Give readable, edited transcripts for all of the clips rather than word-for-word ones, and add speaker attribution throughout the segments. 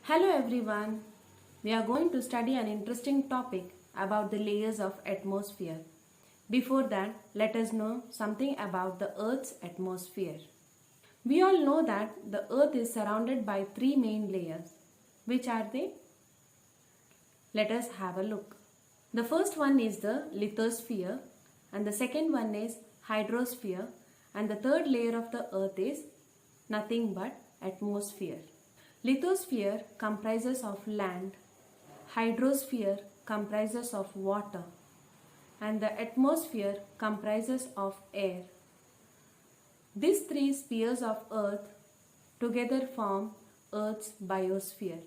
Speaker 1: Hello everyone. We are going to study an interesting topic about the layers of atmosphere. Before that, let us know something about the Earth's atmosphere. We all know that the Earth is surrounded by three main layers. Which are they? Let us have a look. The first one is the lithosphere, and the second one is hydrosphere, and the third layer of the Earth is nothing but atmosphere. Lithosphere comprises of land, hydrosphere comprises of water, and the atmosphere comprises of air. These three spheres of Earth together form Earth's biosphere.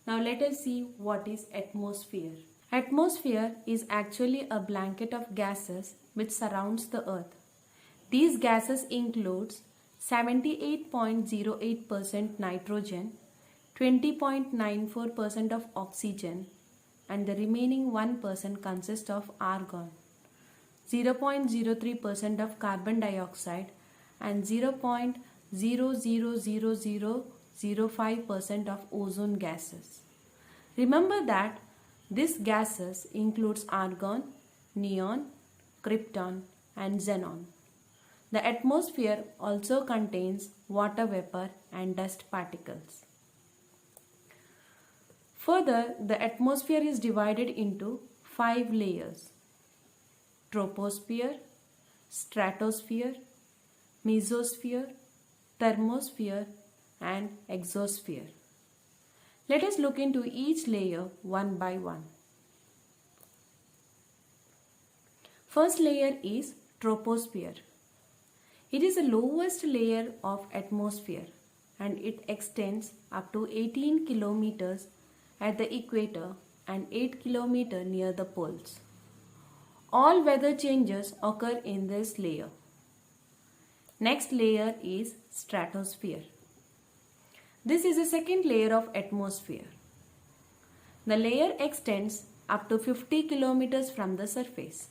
Speaker 1: Now let us see what is atmosphere. Atmosphere is actually a blanket of gases which surrounds the Earth. These gases includes 78.08% nitrogen, 20.94% of oxygen, and the remaining 1% consists of argon, 0.03% of carbon dioxide, and 0.000005% of ozone gases. Remember that these gases includes argon, neon, krypton, and xenon. The atmosphere also contains water vapor and dust particles. Further, the atmosphere is divided into 5 layers: troposphere, stratosphere, mesosphere, thermosphere, and exosphere. Let us look into each layer one by one. First layer is troposphere. It is the lowest layer of atmosphere and it extends up to 18 kilometers at the equator and 8 kilometers near the poles. All weather changes occur in this layer. Next layer is stratosphere. This is the second layer of atmosphere. The layer extends up to 50 kilometers from the surface.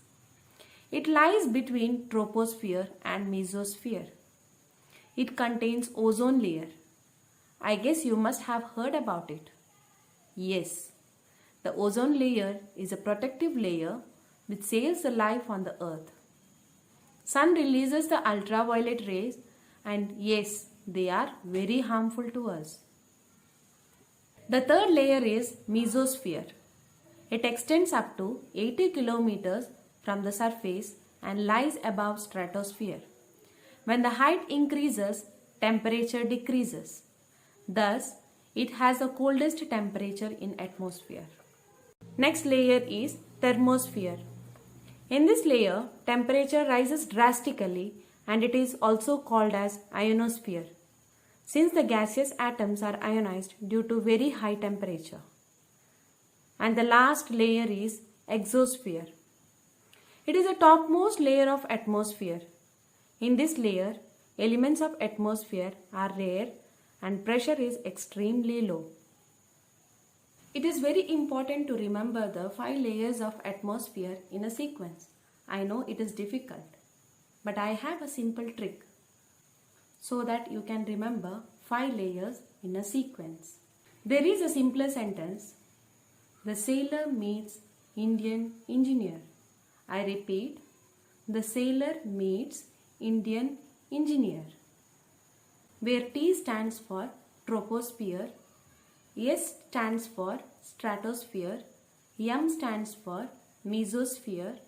Speaker 1: It lies between troposphere and mesosphere. It contains ozone layer. I guess you must have heard about it. Yes, the ozone layer is a protective layer which saves the life on the earth. Sun releases the ultraviolet rays and yes, they are very harmful to us. The third layer is mesosphere. It extends up to 80 kilometers from the surface and lies above stratosphere. When the height increases, temperature decreases. Thus, it has the coldest temperature in atmosphere. Next layer is thermosphere. In this layer, temperature rises drastically and it is also called as ionosphere, since the gaseous atoms are ionized due to very high temperature. And the last layer is exosphere. It is the topmost layer of atmosphere. In this layer, elements of atmosphere are rare and pressure is extremely low. It is very important to remember the 5 layers of atmosphere in a sequence. I know it is difficult, but I have a simple trick so that you can remember 5 layers in a sequence. There is a simpler sentence: the sailor meets Indian engineer. I repeat, the sailor meets Indian engineer. Where T stands for troposphere, S stands for stratosphere, M stands for mesosphere,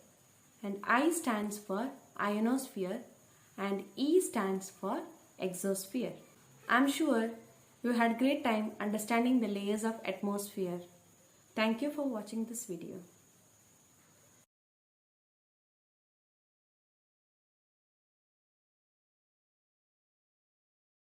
Speaker 1: and I stands for ionosphere, and E stands for exosphere. I am sure you had great time understanding the layers of atmosphere. Thank you for watching this video.